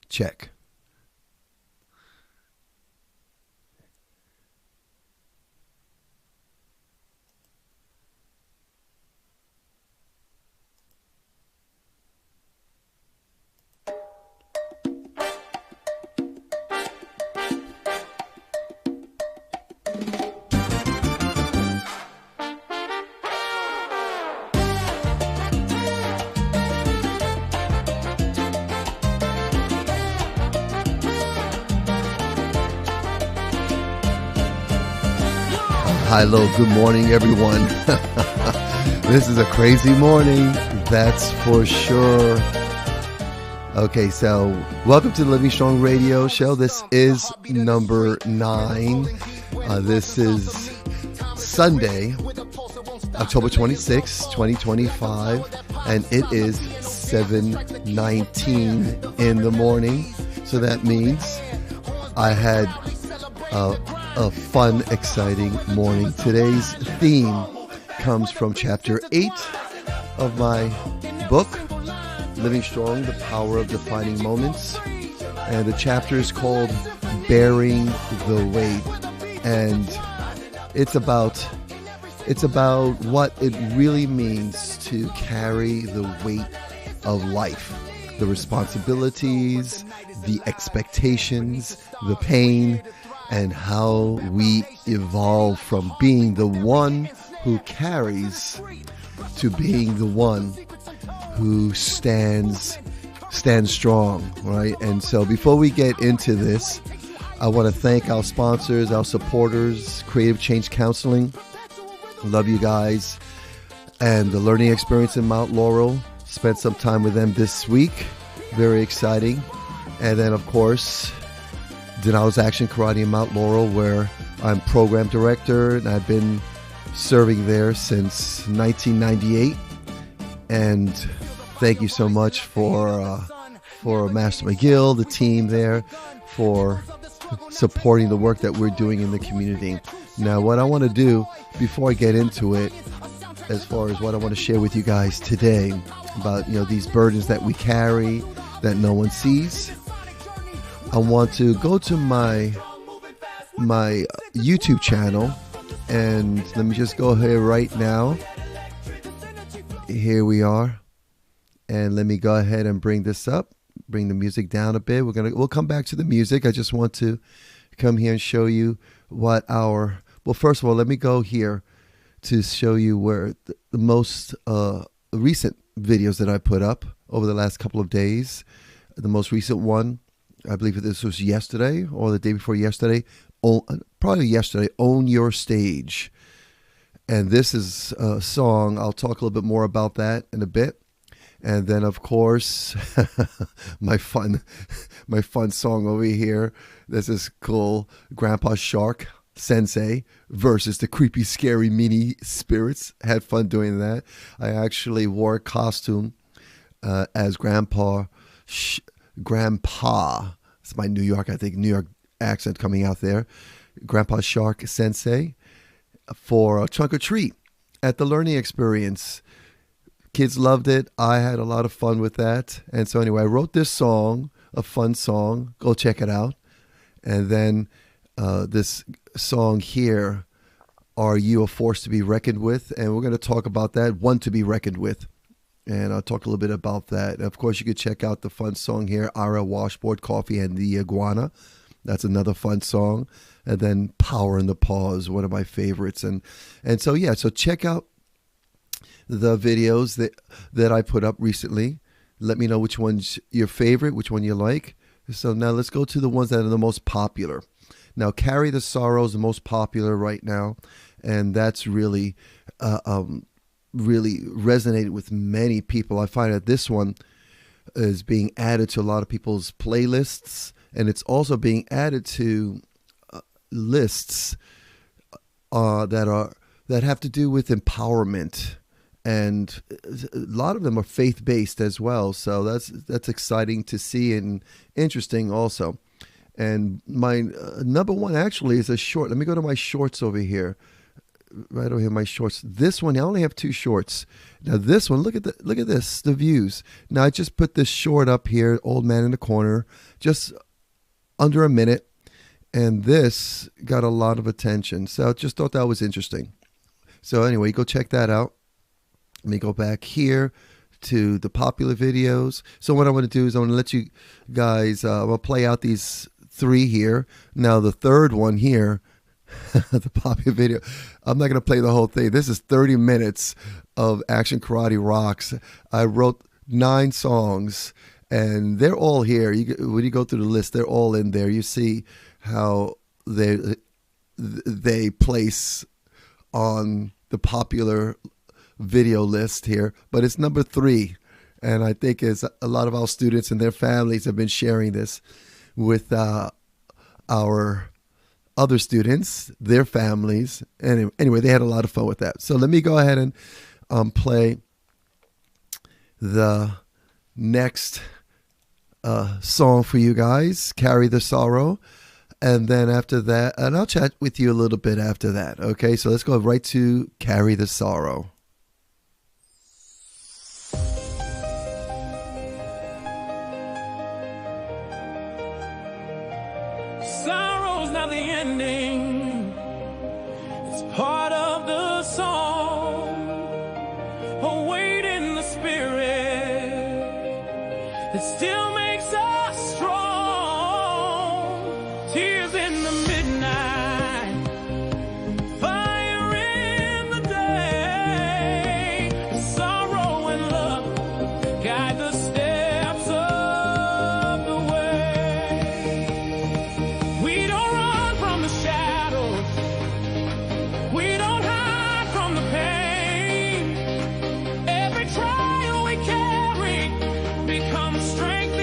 Check. Hello, good morning, everyone. This is a crazy morning, that's for sure. Okay, so welcome to the Living Strong Radio Show. This is number 9. This is Sunday, October 26, 2025, and it is 7:19 in the morning. So that means I had a fun, exciting morning. Today's theme comes from chapter 8 of my book, Living Strong, The Power of Defining Moments. And the chapter is called Bearing the Weight. And it's about what it really means to carry the weight of life, the responsibilities, the expectations, the pain, and how we evolve from being the one who carries to being the one who stands strong, right? And so before we get into this, I want to thank our sponsors, our supporters, Creative Change Counseling. Love you guys. And the Learning Experience in Mount Laurel. Spent some time with them this week. Very exciting. And then, of course, Denal's Action Karate in Mount Laurel, where I'm program director, and I've been serving there since 1998. And thank you so much for Master McGill, the team there, for supporting the work that we're doing in the community. Now, what I want to do before I get into it, as far as what I want to share with you guys today about these burdens that we carry that no one sees, I want to go to my YouTube channel, and let me just go here right now. Here we are, and let me go ahead and bring this up, bring the music down a bit. We'll come back to the music. I just want to come here and show you what first of all, let me go here to show you where the most recent videos that I put up over the last couple of days. The most recent one, I believe this was yesterday or the day before yesterday, probably yesterday, Own Your Stage. And this is a song. I'll talk a little bit more about that in a bit. And then, of course, my fun song over here. This is cool. Grandpa Shark Sensei versus the creepy, scary mini spirits. Had fun doing that. I actually wore a costume as Grandpa. It's my New York accent coming out there. Grandpa Shark Sensei for a trunk or treat at the Learning Experience. Kids loved it. I had a lot of fun with that. And so anyway, I wrote this song, a fun song. Go check it out. And then this song here, Are You a Force to Be Reckoned With? And we're going to talk about that, One to Be Reckoned With. And I'll talk a little bit about that. And of course, you could check out the fun song here, Ira Washboard Coffee and the Iguana. That's another fun song. And then Power in the Paws, one of my favorites. And so, yeah, so check out the videos that I put up recently. Let me know which one's your favorite, which one you like. So now let's go to the ones that are the most popular. Now, Carry the Sorrow is the most popular right now. And that's really resonated with many people. I find that this one is being added to a lot of people's playlists, and it's also being added to lists that have to do with empowerment, and a lot of them are faith-based as well. So that's exciting to see and interesting also. And my number one actually is a short. Let me go to my shorts over here. right over here, my shorts. This one, I only have 2 shorts. Now this one, look at this, the views. Now I just put this short up here, Old Man in the Corner, just under a minute. And this got a lot of attention. So I just thought that was interesting. So anyway, go check that out. Let me go back here to the popular videos. So what I want to do is I want to let you guys, I'll play out these 3 here. Now the third one here, the popular video, I'm not going to play the whole thing. This is 30 minutes of Action Karate Rocks. I wrote 9 songs and they're all here. When you go through the list, they're all in there. You see how they place on the popular video list here, but it's number 3, and I think as a lot of our students and their families have been sharing this with our other students, their families, and anyway, they had a lot of fun with that. So let me go ahead and play the next song for you guys, Carry the Sorrow. And then after that, and I'll chat with you a little bit after that. Okay, so let's go right to Carry the Sorrow. Sorrow's not the ending. It's part of the song. A weight in the spirit that still makes us strong. Tears in the midnight, fire in the day, sorrow and love guide the steps of the way. We don't run from the shadows, we don't hide from the pain. Every trial we carry becomes strength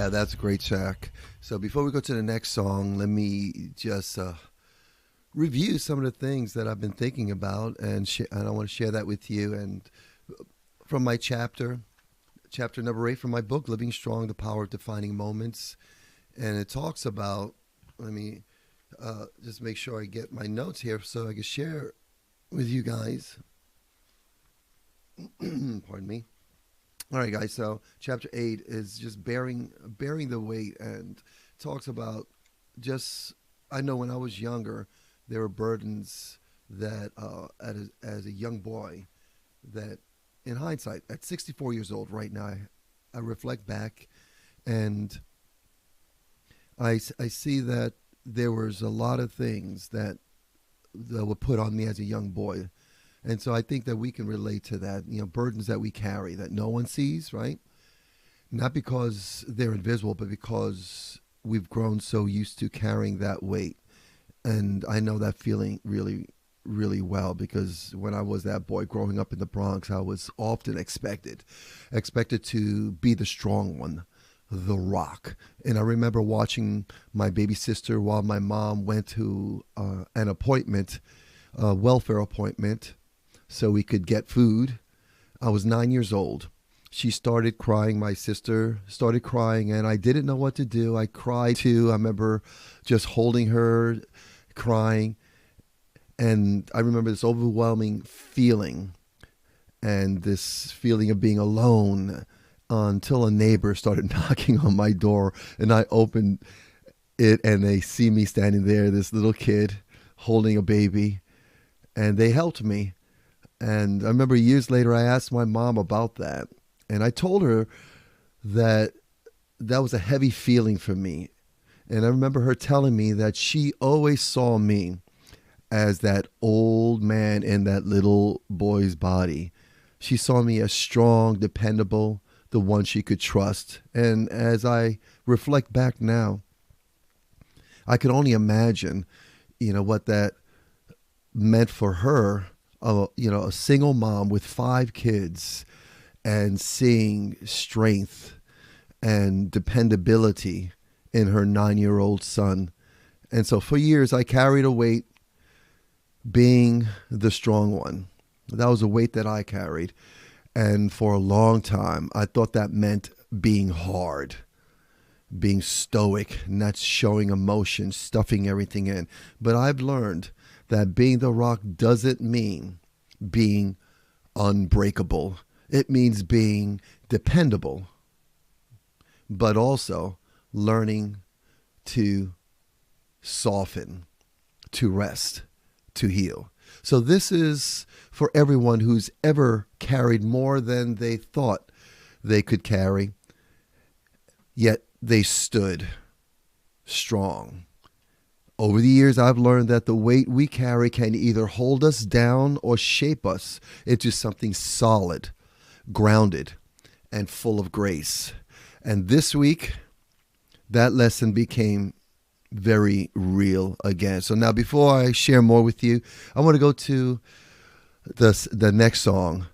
Yeah, that's a great track. So before we go to the next song, let me just review some of the things that I've been thinking about, and I want to share that with you. And from my chapter number 8 from my book, Living Strong, The Power of Defining Moments. And it talks about, let me just make sure I get my notes here so I can share with you guys. Pardon me. All right, guys. So chapter 8 is just bearing the weight, and talks about just, I know when I was younger, there were burdens that as a young boy, that in hindsight, at 64 years old right now, I reflect back, and I see that there was a lot of things that were put on me as a young boy. And so I think that we can relate to that, burdens that we carry that no one sees, right? Not because they're invisible, but because we've grown so used to carrying that weight. And I know that feeling really, really well, because when I was that boy growing up in the Bronx, I was often expected to be the strong one, the rock. And I remember watching my baby sister while my mom went to an appointment, a welfare appointment, so we could get food. I was 9 years old. She started crying. My sister started crying, and I didn't know what to do. I cried too. I remember just holding her, crying. And I remember this overwhelming feeling, and this feeling of being alone, until a neighbor started knocking on my door, and I opened it, and they see me standing there, this little kid holding a baby, and they helped me. And I remember years later, I asked my mom about that, and I told her that that was a heavy feeling for me. And I remember her telling me that she always saw me as that old man in that little boy's body. She saw me as strong, dependable, the one she could trust. And as I reflect back now, I could only imagine, what that meant for her, a single mom with 5 kids, and seeing strength and dependability in her 9-year-old son. And so for years, I carried a weight being the strong one. That was a weight that I carried. And for a long time, I thought that meant being hard, being stoic, not showing emotion, stuffing everything in. But I've learned that being the rock doesn't mean being unbreakable. It means being dependable, but also learning to soften, to rest, to heal. So this is for everyone who's ever carried more than they thought they could carry, yet they stood strong. Over the years, I've learned that the weight we carry can either hold us down or shape us into something solid, grounded, and full of grace. And this week, that lesson became very real again. So now, before I share more with you, I want to go to the next song,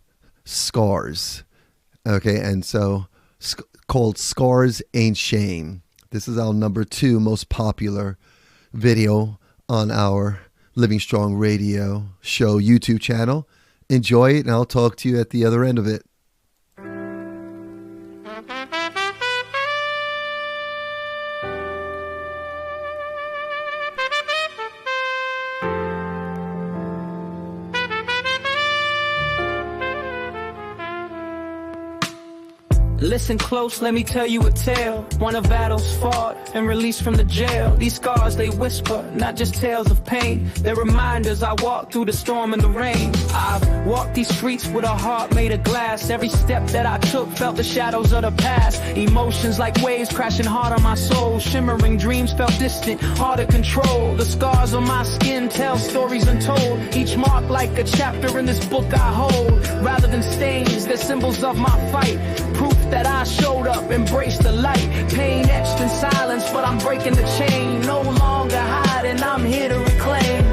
Scars. Okay, and so called Scars Ain't Shame. This is our number 2 most popular video on our Living Strong Radio show YouTube channel. Enjoy it, and I'll talk to you at the other end of it. Listen close, let me tell you a tale. One of battles fought and released from the jail. These scars, they whisper, not just tales of pain. They're reminders I walked through the storm and the rain. I've walked these streets with a heart made of glass. Every step that I took felt the shadows of the past. Emotions like waves crashing hard on my soul. Shimmering dreams felt distant, hard to control. The scars on my skin tell stories untold. Each mark like a chapter in this book I hold. Rather than stains, they're symbols of my fight. Proof that I showed up, embraced the light. Pain etched in silence, but I'm breaking the chain. No longer hiding, I'm here to reclaim.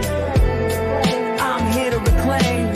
I'm here to reclaim.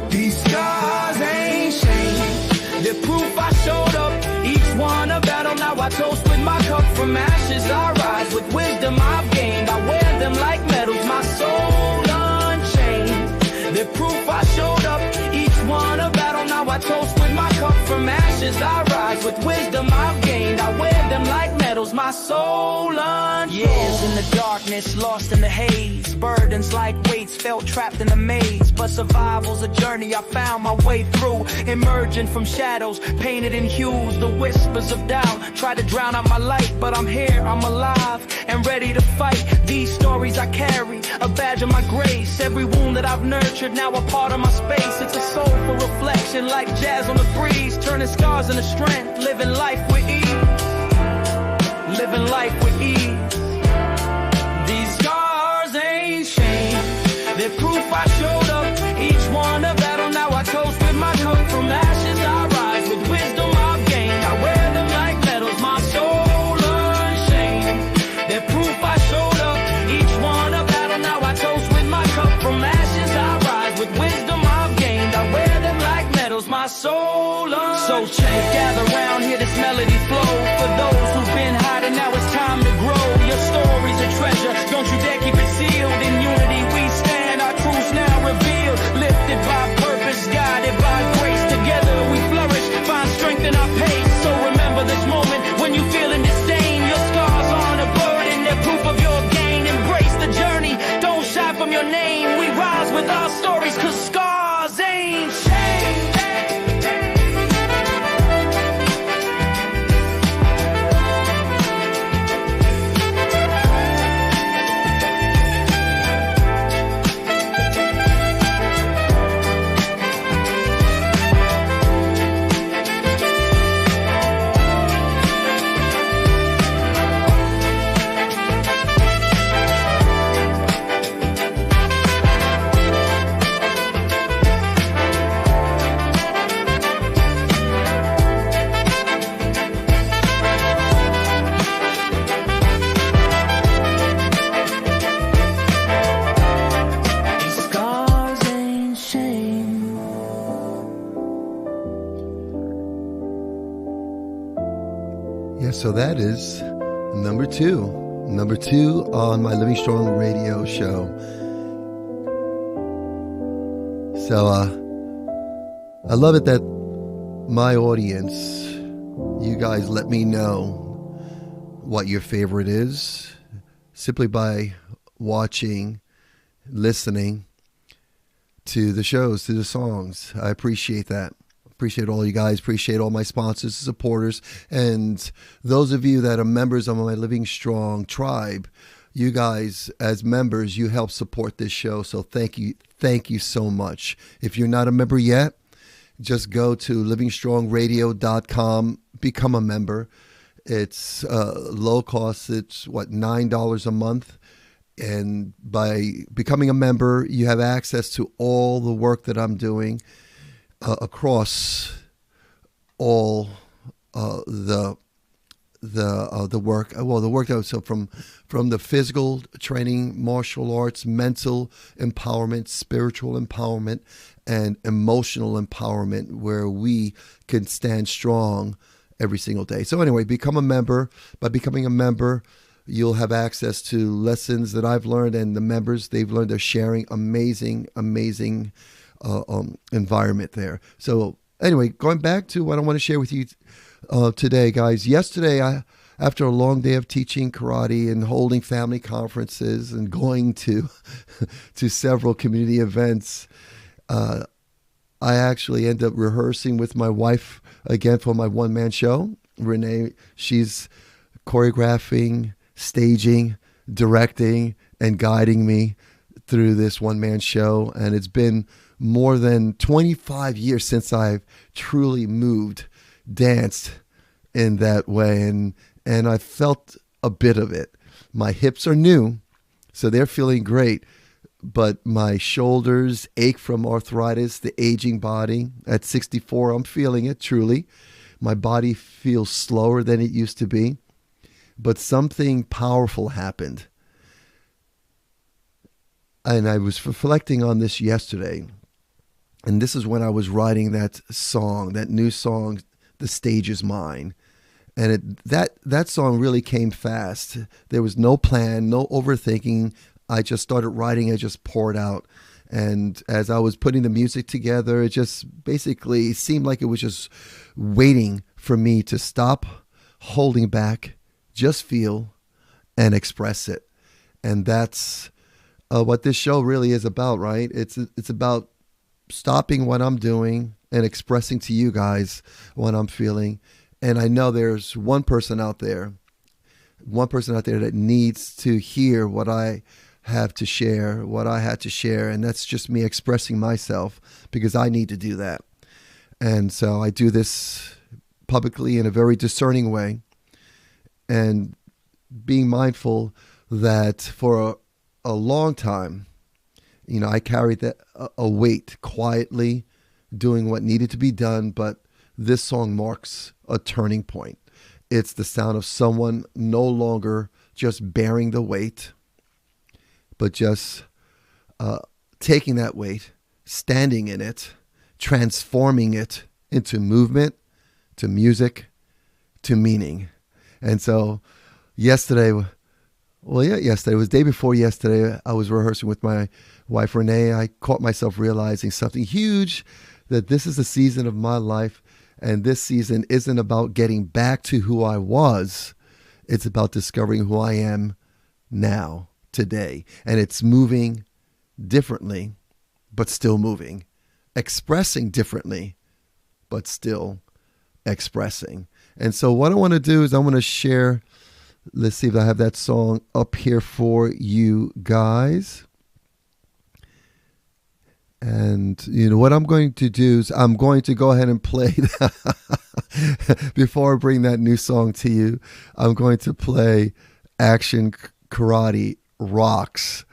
These scars ain't shame. They're proof I showed up. Each won a battle, now I toast with my cup. From ashes I rise, with wisdom I've gained. I wear them like medals, my soul unchained. The proof I showed up, each one a battle, now I toast with my cup. From ashes I rise, with wisdom I've gained. I wear them like medals, my soul unchained. Years in the darkness, lost in the haze. Burdens like weights, felt trapped in a maze. But survival's a journey I found my way through. Emerging from shadows, painted in hues. The whispers of doubt try to drown out my light, but I'm here, I'm alive, and ready to fight. These stories I carry, a badge of my grace. Every wound that I've nurtured, now a part of my space. It's a soulful reflection like jazz on the breeze, turning scars into strength, living life with ease. Living life with ease. These scars ain't shame, they're proof I showed up. Each one a battle, now I toast with my cup. From ashes I rise, with wisdom I've gained. I wear them like medals, my soul unchained. They're proof I showed up. Each one a battle, now I toast with my cup. From ashes I rise, with wisdom I've gained. I wear them like medals, my soul unchained. So change, gather round, hear this melody flow. For those who've been hiding, now it's time to grow. Your story's a treasure, don't you dare keep it sealed. In unity we stand, our truths now revealed. Lifted by purpose, guided by grace. Together we flourish, find strength in our pace. So remember this moment when you feel in disdain. Your scars aren't a burden, they're proof of your gain. Embrace the journey, don't shy from your name. We rise with our stories, cause scars ain't shame. So that is number two on my Living Strong radio show. So I love it that my audience, you guys let me know what your favorite is simply by watching, listening to the shows, to the songs. I appreciate that. Appreciate all you guys. Appreciate all my sponsors, supporters, and those of you that are members of my Living Strong tribe. You guys, as members, you help support this show. So thank you so much. If you're not a member yet, just go to livingstrongradio.com, become a member. It's low cost. It's $9 a month. And by becoming a member, you have access to all the work that I'm doing across all the work. Well, the work that was so from the physical training, martial arts, mental empowerment, spiritual empowerment, and emotional empowerment, where we can stand strong every single day. So anyway, become a member. By becoming a member, you'll have access to lessons that I've learned, and the members, they've learned. They're sharing amazing environment there. So anyway, going back to what I want to share with you today, guys. Yesterday, after a long day of teaching karate and holding family conferences and going to several community events, I actually ended up rehearsing with my wife again for my one-man show. Renee, she's choreographing, staging, directing, and guiding me through this one-man show. And it's been more than 25 years since I've truly danced in that way. And I felt a bit of it. My hips are new, so they're feeling great. But my shoulders ache from arthritis, the aging body. At 64, I'm feeling it, truly. My body feels slower than it used to be. But something powerful happened. And I was reflecting on this yesterday. And this is when I was writing that song, that new song, The Stage Is Mine. And that song really came fast. There was no plan, no overthinking. I just started writing. I just poured out. And as I was putting the music together, it just basically seemed like it was just waiting for me to stop holding back, just feel, and express it. And that's what this show really is about, right? It's about stopping what I'm doing and expressing to you guys what I'm feeling. And I know there's one person out there that needs to hear what I have to share, what I had to share. And that's just me expressing myself, because I need to do that. And so I do this publicly in a very discerning way, and being mindful that for a long time, I carried a weight quietly, doing what needed to be done. But this song marks a turning point. It's the sound of someone no longer just bearing the weight, but just taking that weight, standing in it, transforming it into movement, to music, to meaning. And so yesterday was the day before yesterday. I was rehearsing with my wife, Renee. I caught myself realizing something huge, that this is a season of my life. And this season isn't about getting back to who I was. It's about discovering who I am now, today. And it's moving differently, but still moving. Expressing differently, but still expressing. And so what I want to do is I want to share, let's see if I have that song up here for you guys. And what I'm going to do is I'm going to go ahead and play before I bring that new song to you. I'm going to play Action Karate Rocks.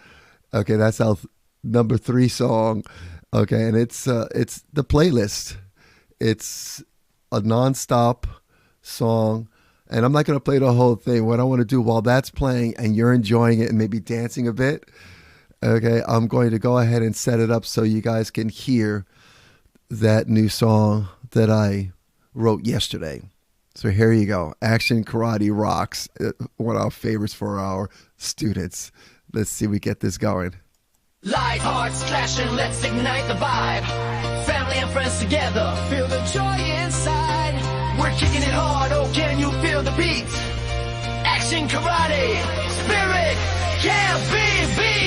Okay, that's our number 3 song. Okay, and it's the playlist. It's a nonstop song, and I'm not going to play the whole thing. What I want to do while that's playing and you're enjoying it and maybe dancing a bit, okay, I'm going to go ahead and set it up so you guys can hear that new song that I wrote yesterday. So here you go. Action Karate Rocks. One of our favorites for our students. Let's see if we get this going. Light hearts clashing, let's ignite the vibe. Family and friends together, feel the joy inside. We're kicking it hard, oh can you feel the beat? Action Karate, spirit can't be beat.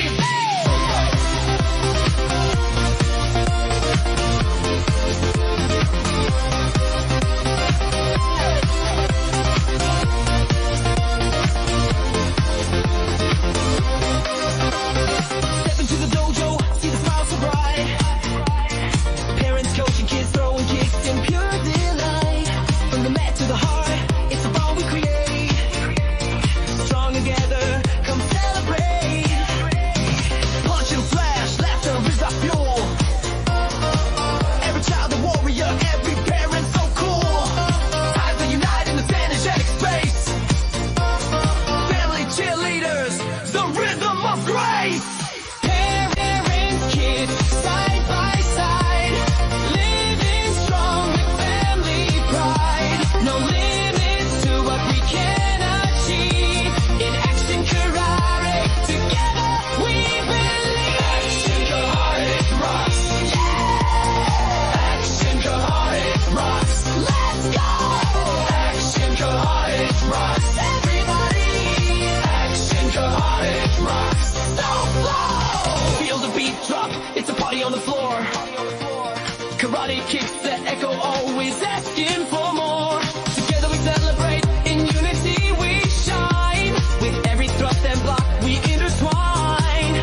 Karate kicks that echo, always asking for more. Together we celebrate, in unity we shine. With every thrust and block we intertwine.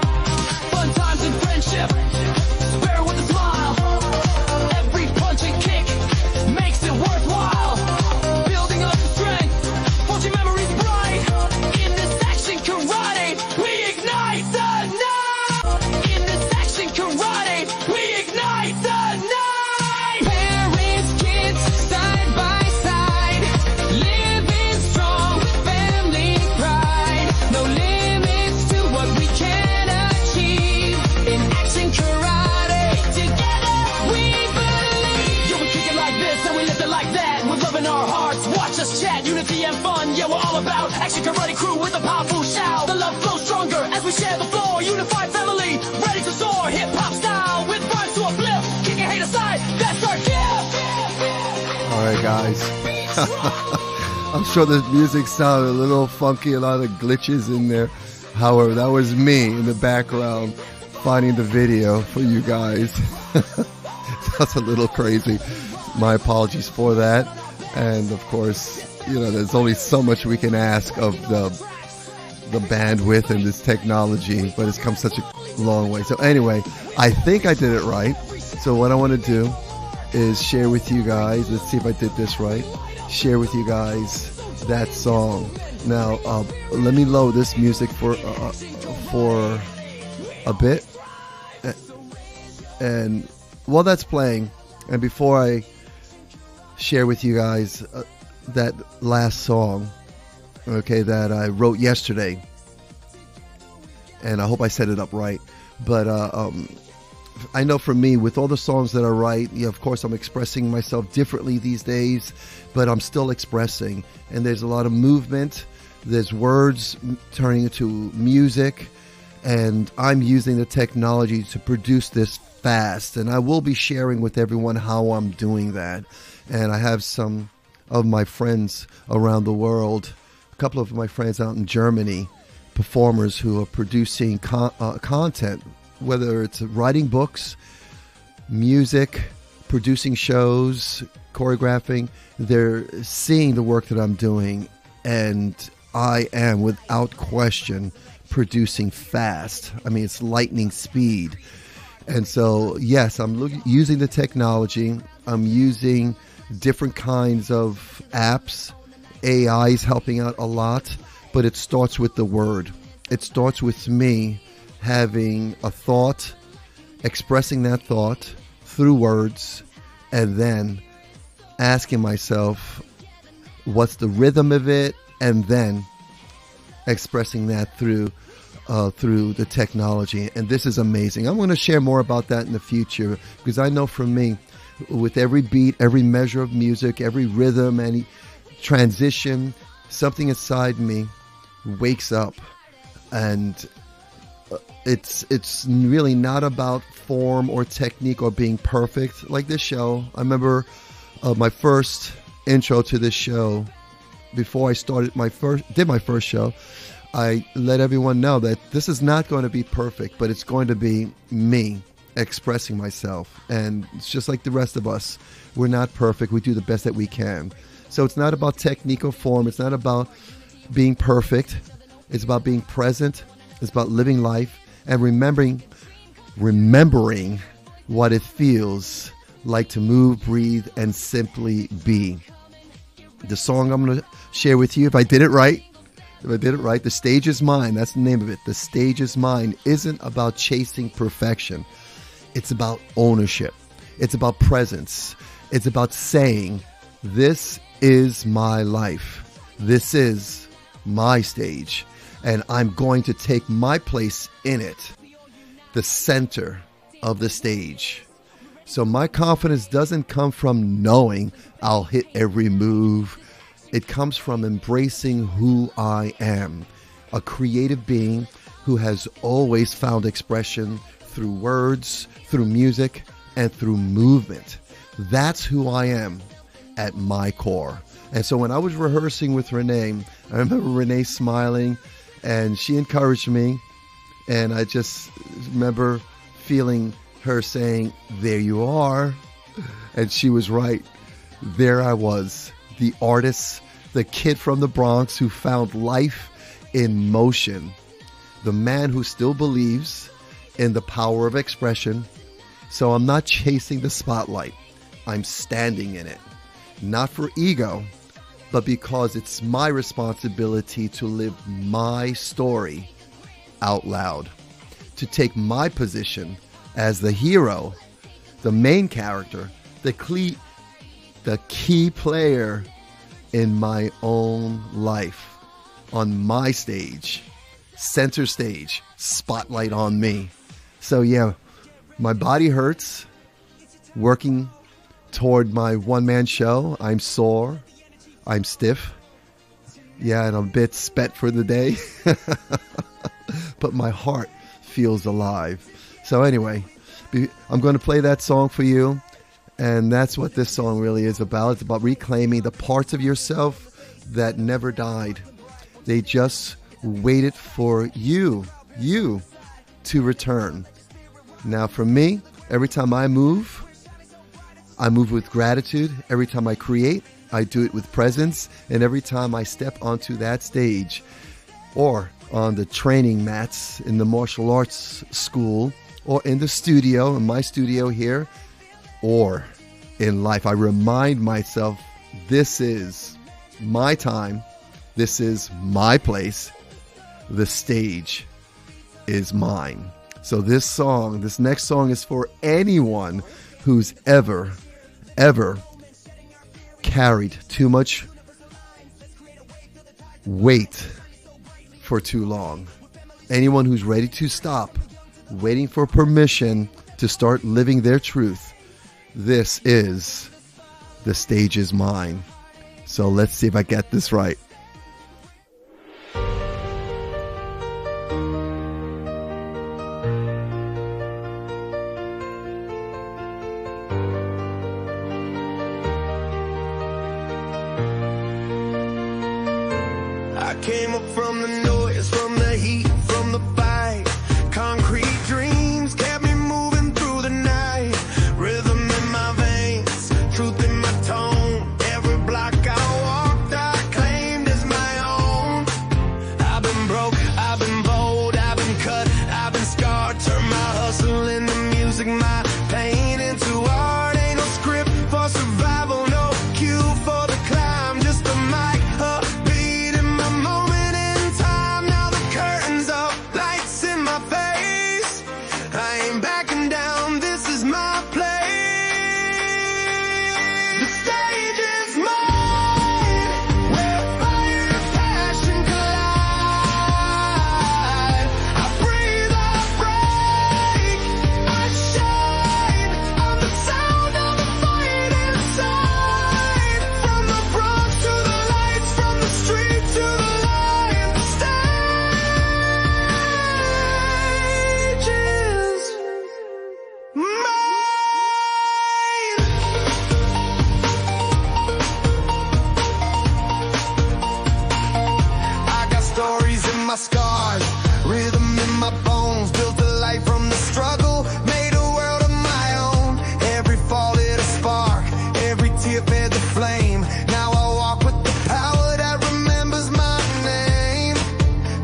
Fun times and friendship, spare with a smile. Every punch and kick makes it worthwhile. Building up the strength, forging memories bright. In this action karate, we ignite the night. In this action karate, we ignite the night. Parents hearts. Watch us chat, unity and fun. Yeah, we're all about action karate crew with a powerful shout. The love flows stronger as we share the floor. Unified family, ready to soar. Hip hop style with rhymes to uplift. Kicking hate aside, that's our gift. All right, guys. I'm sure the music sounded a little funky, a lot of glitches in there. However, that was me in the background finding the video for you guys. That's a little crazy. My apologies for that. And of course, there's only so much we can ask of the bandwidth and this technology, but it's come such a long way. So anyway, I think I did it right. So what I want to do is share with you guys, let's see if I did this right, share with you guys that song. Now, let me load this music for a bit. And while that's playing, and before I share with you guys that last song, okay, that I wrote yesterday, and I hope I set it up right, but I know for me, with all the songs that I write, of course I'm expressing myself differently these days, but I'm still expressing, and there's a lot of movement, there's words turning into music, and I'm using the technology to produce this fast, and I will be sharing with everyone how I'm doing that. And I have some of my friends around the world, a couple of my friends out in Germany, performers who are producing content, whether it's writing books, music, producing shows, choreographing. They're seeing the work that I'm doing, and I am, without question, producing fast. I mean, it's lightning speed. And so, yes, I'm using the technology. I'm using different kinds of apps. AI is helping out a lot, but it starts with the word. It starts with me having a thought, expressing that thought through words, and then asking myself, what's the rhythm of it? And then expressing that through the technology. And this is amazing. I'm going to share more about that in the future, because I know for me, with every beat, every measure of music, every rhythm, any transition, something inside me wakes up. And it's really not about form or technique or being perfect like this show. I remember my first intro to this show, before I started my first show, I let everyone know that this is not going to be perfect, but it's going to be me expressing myself. And it's just like the rest of us. We're not perfect. We do the best that we can. So it's not about technique or form. It's not about being perfect. It's about being present. It's about living life and remembering what it feels like to move, breathe, and simply be. The song I'm going to share with you, if I did it right, The Stage Is Mine, that's the name of it. The Stage Is Mine isn't about chasing perfection. It's about ownership. It's about presence. It's about saying, this is my life. This is my stage. And I'm going to take my place in it, the center of the stage. So my confidence doesn't come from knowing I'll hit every move. It comes from embracing who I am, a creative being who has always found expression through words, through music, and through movement. That's who I am at my core. And so when I was rehearsing with Renee, I remember Renee smiling, and she encouraged me. And I just remember feeling her saying, there you are. And she was right. There I was, the artist, the kid from the Bronx who found life in motion, the man who still believes in the power of expression. So I'm not chasing the spotlight. I'm standing in it, not for ego, but because it's my responsibility to live my story out loud, to take my position as the hero, the main character, the key player in my own life, on my stage, center stage, spotlight on me. So yeah, my body hurts working toward my one-man show. I'm sore. I'm stiff. Yeah, and I'm a bit spent for the day. But my heart feels alive. So anyway, I'm going to play that song for you. And that's what this song really is about. It's about reclaiming the parts of yourself that never died. They just waited for you to return. Now for me, every time I move with gratitude. Every time I create, I do it with presence. And every time I step onto that stage or on the training mats in the martial arts school or in the studio, in my studio here, or in life, I remind myself, this is my time. This is my place. The stage is mine. So this next song is for anyone who's ever carried too much weight for too long. Anyone who's ready to stop, waiting for permission to start living their truth. This is The Stage Is Mine. So let's see if I get this right. I came up from the noise, from the heat, from the fight. Concrete dreams kept me moving through the night. Rhythm in my veins, truth in my tone. Every block I walked, I claimed as my own. I've been broke, I've been bold, I've been cut, I've been scarred. Turn my hustle into music, my pain into art. Ain't no script for survival, no cue for the climb. Just a mic, a beat in my moment in time. Now the curtains up, lights in my face. I ain't backing down, this is my place. The stage is mine, where fire and passion collide. I breathe, I break, I shine. I'm the sound of the fight inside. From the Bronx to the lights, from the street to the line. The stage is mine. I got stories in my scars, rhythm in my bones. Built a life from the struggle, made a world of my own. Every fall lit a spark, every tear fed the flame. Now I walk with the power that remembers my name.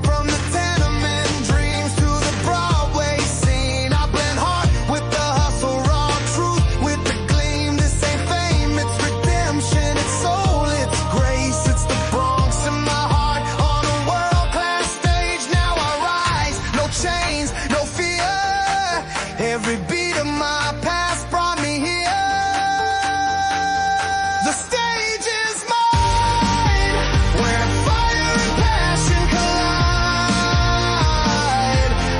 From the tenement dreams to the Broadway scene, I blend heart with the hustle, raw truth with the gleam. This ain't fame, it's redemption, it's soul, it's grace. It's the Bronx in my heart on a world-class stage. Now I rise, no chains, no fear. Every beat of my past brought me here. The stage is mine, where fire and passion collide.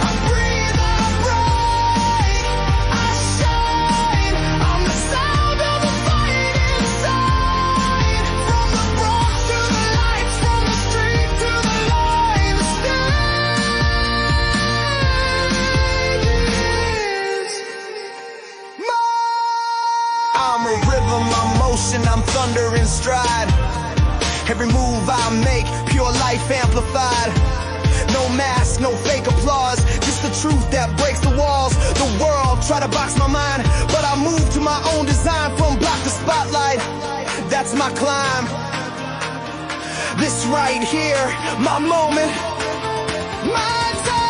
I breathe, I break, I shine. I'm the sound of the fight inside. From the Bronx to the lights, from the street to the line. The stage is mine. I'm a rhythm, I'm motion, I'm thunder in stride. Every move I make, pure life amplified. No mask, no fake applause, just the truth that breaks the walls. The world try to box my mind, but I move to my own design. From block to spotlight, that's my climb. This right here, my moment, my time.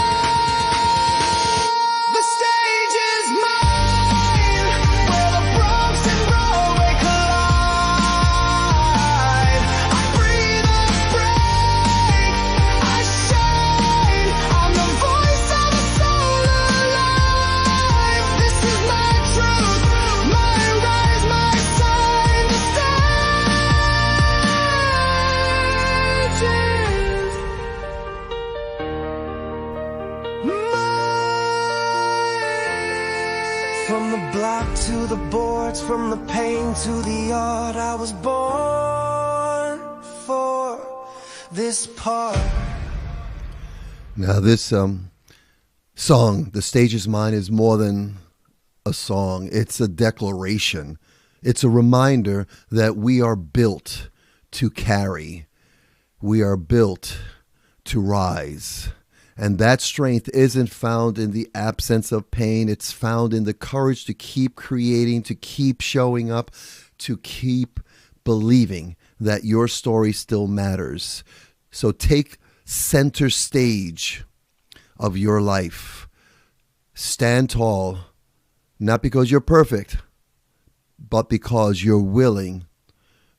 The stage is mine, where the Bronx and Broadway collide. I breathe, I break, I shine. I'm the voice of a soul alive. This is my truth, my rise, my sign. The stage is mine. From the block to the boards, from the pain to the art, I was born this part. Now this song, The Stage Is Mine, is more than a song. It's a declaration. It's a reminder that we are built to carry. We are built to rise. And that strength isn't found in the absence of pain. It's found in the courage to keep creating, to keep showing up, to keep believing that your story still matters. So take center stage of your life. Stand tall, not because you're perfect, but because you're willing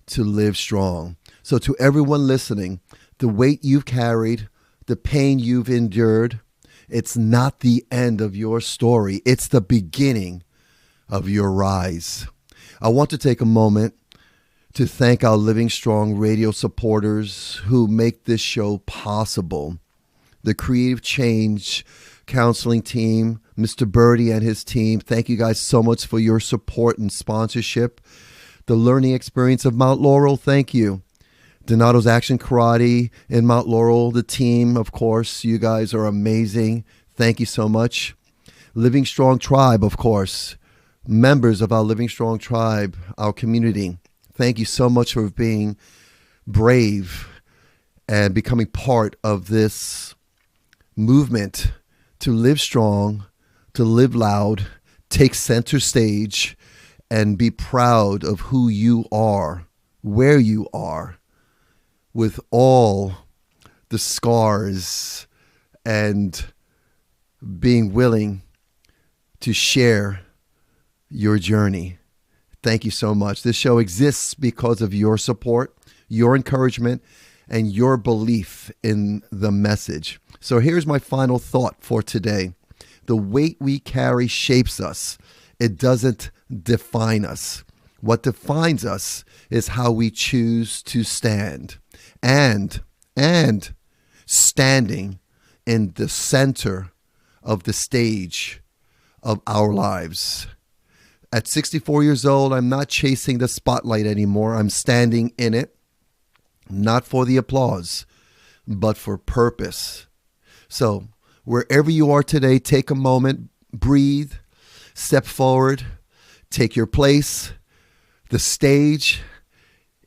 to live strong. So to everyone listening, the weight you've carried, the pain you've endured, it's not the end of your story. It's the beginning of your rise. I want to take a moment to thank our Living Strong radio supporters who make this show possible. The Creative Change Counseling team, Mr. Birdie and his team, thank you guys so much for your support and sponsorship. The Learning Experience of Mount Laurel, thank you. Donato's Action Karate in Mount Laurel, the team, of course, you guys are amazing. Thank you so much. Living Strong Tribe, of course, members of our Living Strong Tribe, our community, thank you so much for being brave and becoming part of this movement to live strong, to live loud, take center stage, and be proud of who you are, where you are, with all the scars, and being willing to share your journey. Thank you so much. This show exists because of your support, your encouragement, and your belief in the message. So here's my final thought for today. The weight we carry shapes us. It doesn't define us. What defines us is how we choose to stand. And standing in the center of the stage of our lives. At 64 years old, I'm not chasing the spotlight anymore. I'm standing in it, not for the applause, but for purpose. So wherever you are today, take a moment, breathe, step forward, take your place. The stage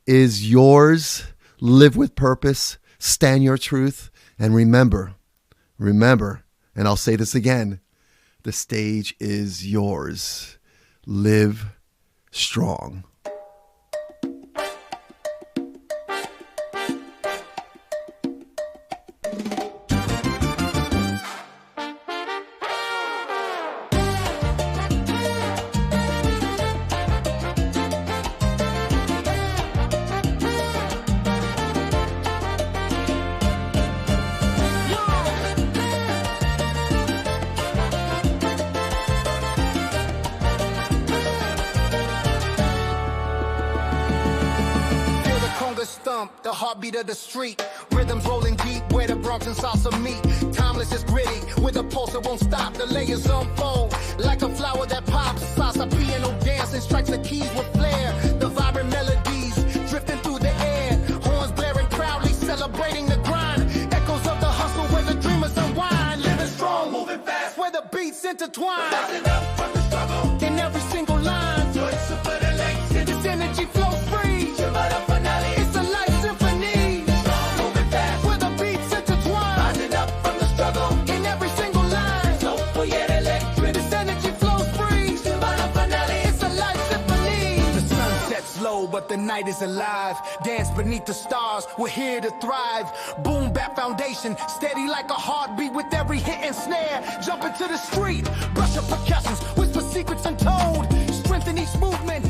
is yours. Live with purpose, stand your truth, and remember, and I'll say this again, the stage is yours. Live strong. The heartbeat of the street, rhythms rolling deep where the Bronx and salsa meet. Timeless is gritty, with a pulse that won't stop. The layers unfold like a flower that pops. Salsa piano dancing strikes the keys with flair. The vibrant melodies drifting through the air. Horns blaring proudly, celebrating the grind. Echoes of the hustle where the dreamers unwind. Living strong, moving fast, where the beats intertwine. Rising up from the struggle in every single line. Joyce for the legs, and this energy flows free. It's a life symphony. Strong, moving fast, where the beats intertwine. Rising up from the struggle in every single line. So for yet electric, this energy flows free. It's a life symphony. The sun sets low, but the night is alive. Dance beneath the stars, we're here to thrive. Boom bap foundation, steady like a heartbeat with every hit and snare. Jump into the street, brush up percussions, whisper secrets untold. Strengthen each movement.